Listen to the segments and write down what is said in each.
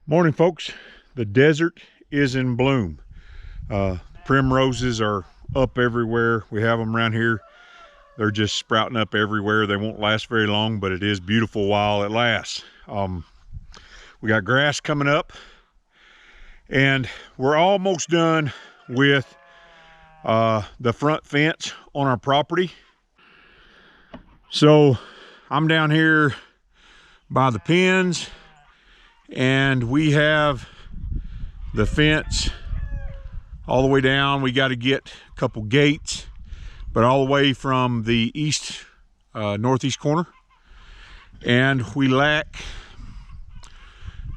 Morning, folks. The desert is in bloom. Primroses are up everywhere. We have them around here. They're just sprouting up everywhere. They won't last very long, but it is beautiful while it lasts. We got grass coming up, and we're almost done with the front fence on our property. So I'm down here by the pens, and we have the fence all the way down. We got to get a couple gates, but all the way from the east northeast corner, and we lack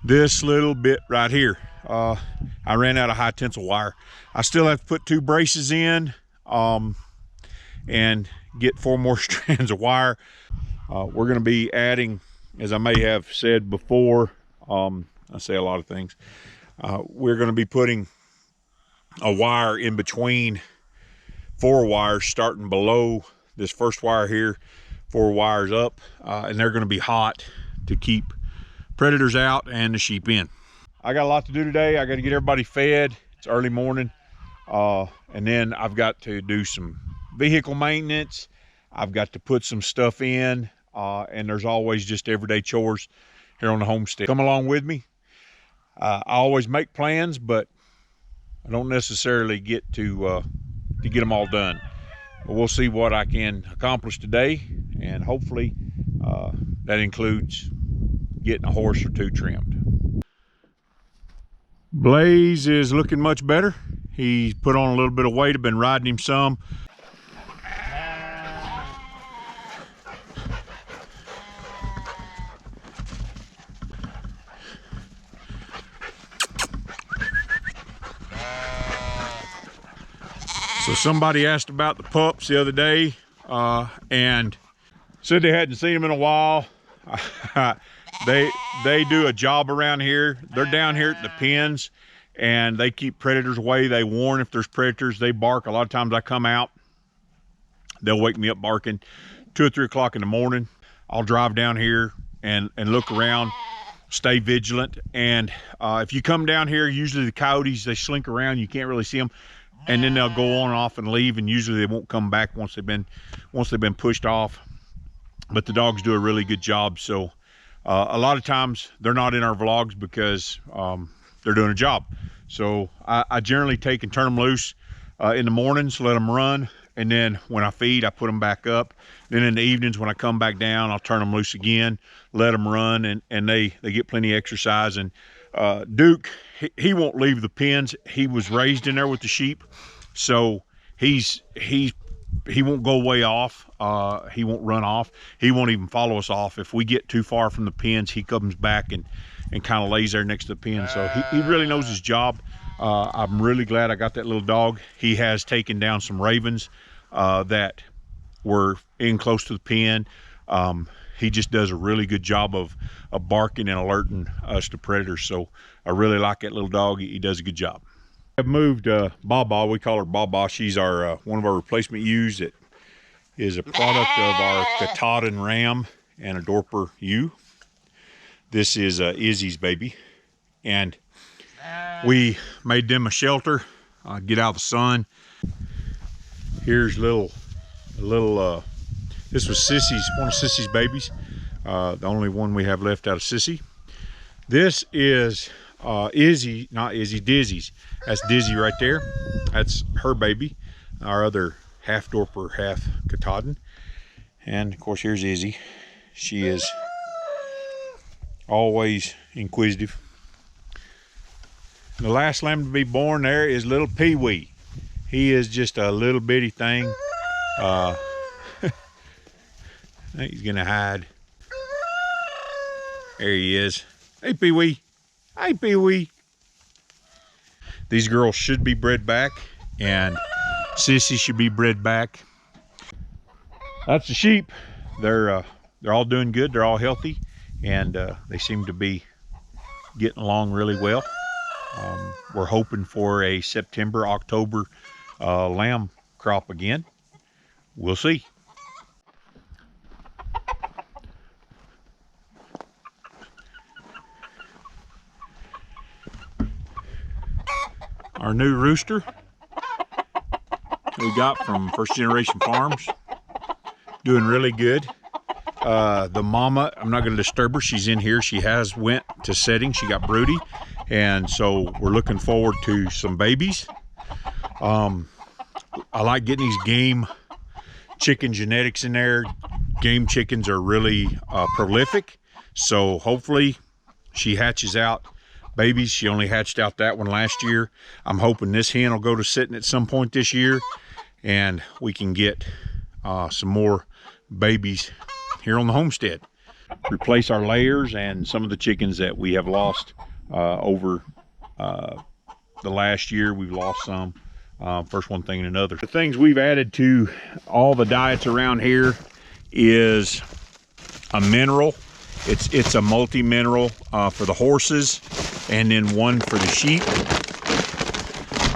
this little bit right here. I ran out of high tensile wire. I still have to put 2 braces in and get 4 more strands of wire. We're going to be adding, as I may have said before, I say a lot of things. We're going to be putting a wire in between 4 wires, starting below this first wire here, 4 wires up, and they're going to be hot to keep predators out and the sheep in. I got a lot to do today. I got to get everybody fed. It's early morning, and then I've got to do some vehicle maintenance. I've got to put some stuff in, and there's always just everyday chores here on the homestead. Come along with me. I always make plans, but I don't necessarily get to get them all done. But we'll see what I can accomplish today, and hopefully that includes getting a horse or 2 trimmed. Blaze is looking much better. He's put on a little bit of weight. I've been riding him some. So somebody asked about the pups the other day and said they hadn't seen them in a while. They do a job around here. They're down here at the pens, and they keep predators away. They warn if there's predators. They bark. A lot of times I come out, they'll wake me up barking. 2 or 3 o'clock in the morning, I'll drive down here and look around, stay vigilant. And if you come down here, usually the coyotes, they slink around. You can't really see them. And then they'll go on and off and leave, and usually they won't come back once they've been pushed off. But the dogs do a really good job. So a lot of times they're not in our vlogs because they're doing a job. So I generally take and turn them loose in the mornings, let them run, and then when I feed, I put them back up. Then in the evenings when I come back down, I'll turn them loose again, let them run, and they get plenty of exercise. And Duke, he won't leave the pens. He was raised in there with the sheep, so he won't go way off. He won't run off. He won't even follow us off. If we get too far from the pens, he comes back and kind of lays there next to the pen. So he really knows his job. I'm really glad I got that little dog. He has taken down some ravens that were in close to the pen. He just does a really good job of barking and alerting us to predators. So I really like that little dog. He does a good job. I've moved Baba. We call her Baba. She's our one of our replacement ewes. It is a product of our Katahdin ram and a Dorper ewe. This is Izzy's baby, and we made them a shelter, get out of the sun. Here's this was Sissy's, one of Sissy's babies, the only one we have left out of Sissy. This is Izzy, not Izzy, Dizzy's. That's Dizzy right there. That's her baby, our other half Dorper, half Katahdin. And of course, here's Izzy. She is always inquisitive. The last lamb to be born there is little Pee-wee. He is just a little bitty thing. I think he's gonna hide. There he is. Hey, Pee-wee. Hey, Pee-wee. These girls should be bred back, and Sissy should be bred back. That's the sheep. They're all doing good. They're all healthy, and they seem to be getting along really well. We're hoping for a September, October lamb crop again. We'll see. our new rooster we got from First Generation Farms. Doing really good. The mama, I'm not going to disturb her. She's in here. She has went to setting. She got broody. And so we're looking forward to some babies. I like getting these game chicken genetics in there. Game chickens are really prolific. So hopefully she hatches out babies. She only hatched out that one last year. I'm hoping this hen will go to sitting at some point this year and we can get some more babies here on the homestead. Replace our layers and some of the chickens that we have lost over the last year. We've lost some. First one thing and another. The things we've added to all the diets around here is a mineral. It's a multi-mineral for the horses, and then one for the sheep.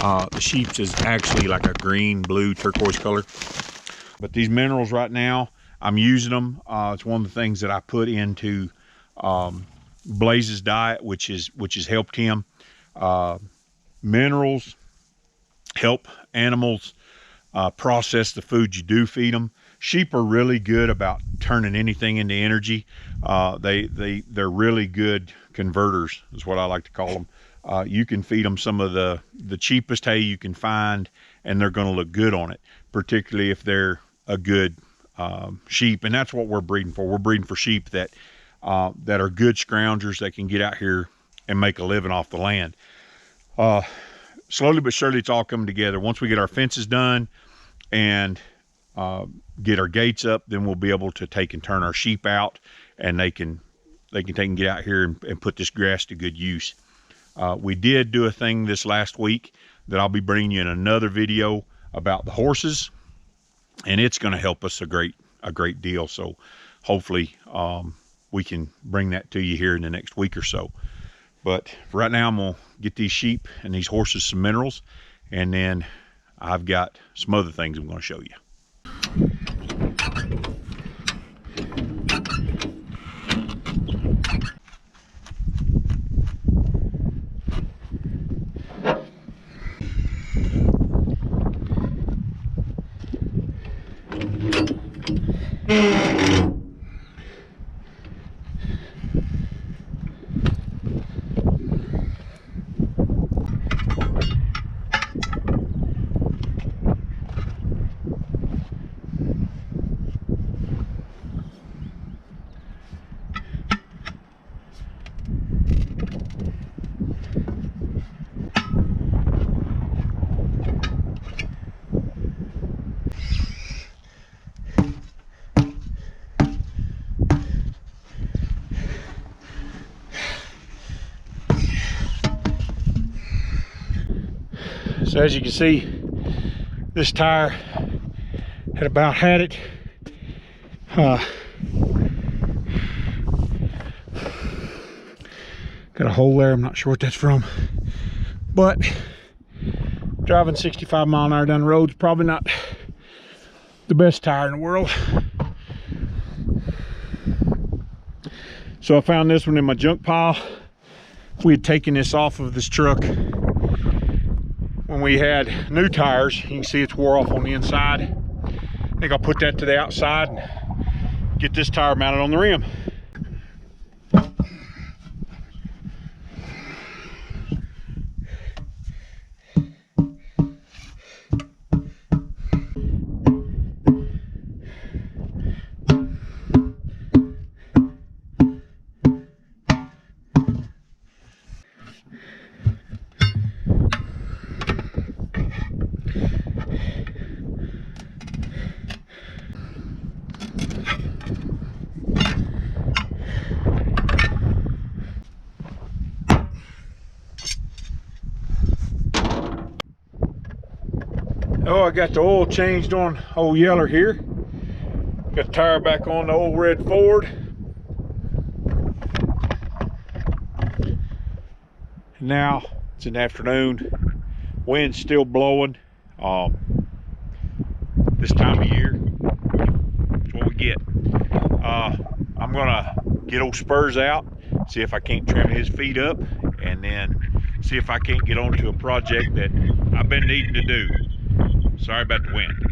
The sheep's is actually like a green, blue, turquoise color. But these minerals right now, I'm using them. It's one of the things that I put into Blaze's diet, which has helped him. Minerals help animals process the food you do feed them. Sheep are really good about turning anything into energy. They're really good converters, is what I like to call them. You can feed them some of the cheapest hay you can find, and they're going to look good on it, particularly if they're a good sheep. And that's what we're breeding for. We're breeding for sheep that are good scroungers that can get out here and make a living off the land. Slowly but surely, it's all coming together. Once we get our fences done and get our gates up, then we'll be able to take and turn our sheep out, and they can take and get out here and put this grass to good use. We did do a thing this last week that I'll be bringing you in another video about the horses, and it's going to help us a great deal. So hopefully we can bring that to you here in the next week or so. But right now I'm going to get these sheep and these horses some minerals, and then I've got some other things I'm going to show you. So as you can see, this tire had about had it. Got a hole there, I'm not sure what that's from. But driving 65 mile an hour down the road is probably not the best tire in the world. So I found this one in my junk pile. We had taken this off of this truck when we had new tires. You can see it's wore off on the inside. I think I'll put that to the outside and get this tire mounted on the rim. Oh, I got the oil changed on old Yeller here. Got the tire back on the old red Ford. Now it's in the afternoon. Wind's still blowing. This time of year, that's what we get. I'm gonna get old Spurs out, see if I can't trim his feet up, and then see if I can't get onto a project that I've been needing to do. Sorry about the wind.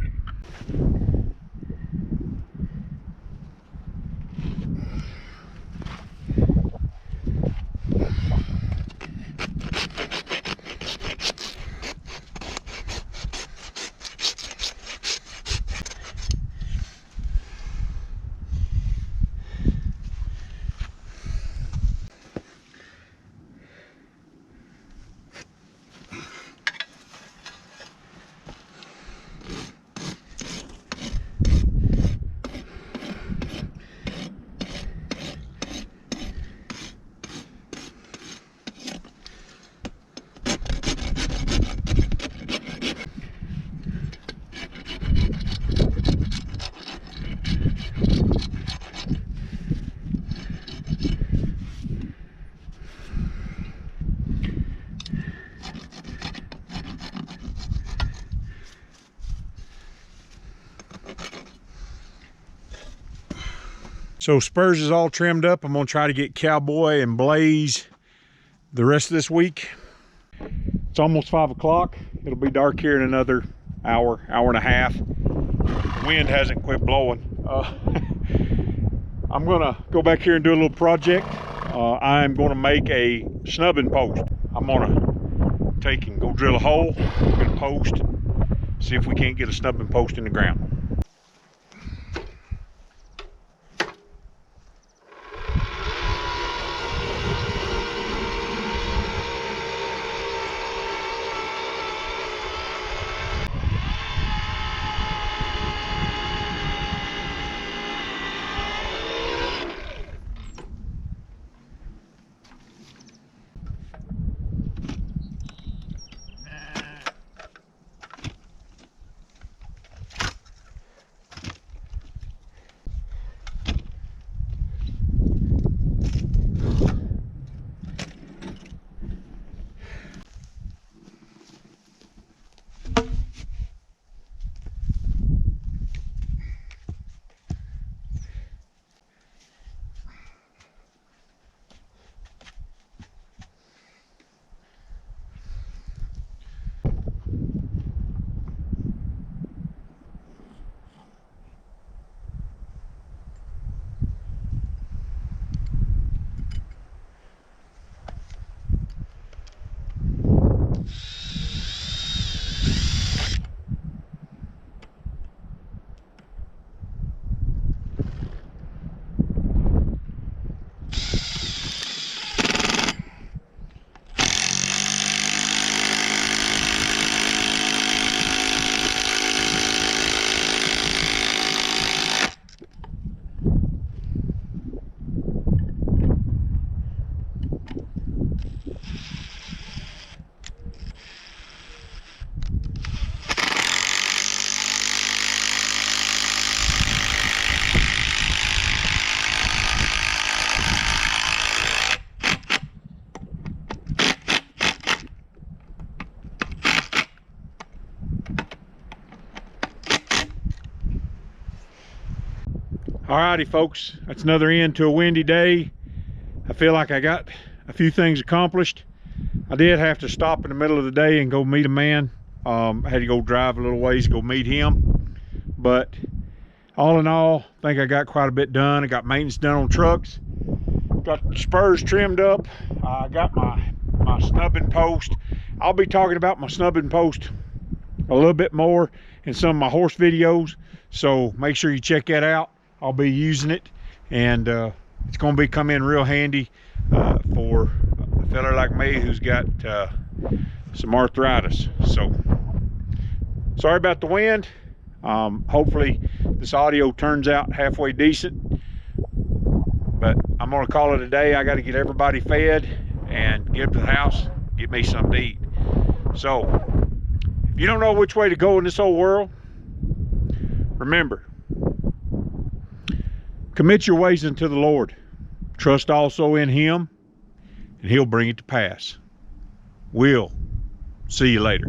So Spurs is all trimmed up. I'm gonna try to get Cowboy and Blaze the rest of this week. It's almost 5 o'clock. It'll be dark here in another hour, hour and a half. The wind hasn't quit blowing. I'm gonna go back here and do a little project. I'm gonna make a snubbing post. I'm gonna take and go drill a hole, get a post, see if we can't get a snubbing post in the ground. Alrighty folks, that's another end to a windy day. I feel like I got a few things accomplished. I did have to stop in the middle of the day and go meet a man. I had to go drive a little ways to go meet him. But all in all, I think I got quite a bit done. I got maintenance done on trucks. Got the spurs trimmed up. I got my snubbing post. I'll be talking about my snubbing post a little bit more in some of my horse videos. So make sure you check that out. I'll be using it, and it's going to come in real handy for a fella like me who's got some arthritis. So sorry about the wind. Hopefully this audio turns out halfway decent, but I'm going to call it a day. I got to get everybody fed and get up to the house, get me something to eat. So if you don't know which way to go in this whole world, remember, commit your ways unto the Lord. Trust also in Him, and He'll bring it to pass. We'll see you later.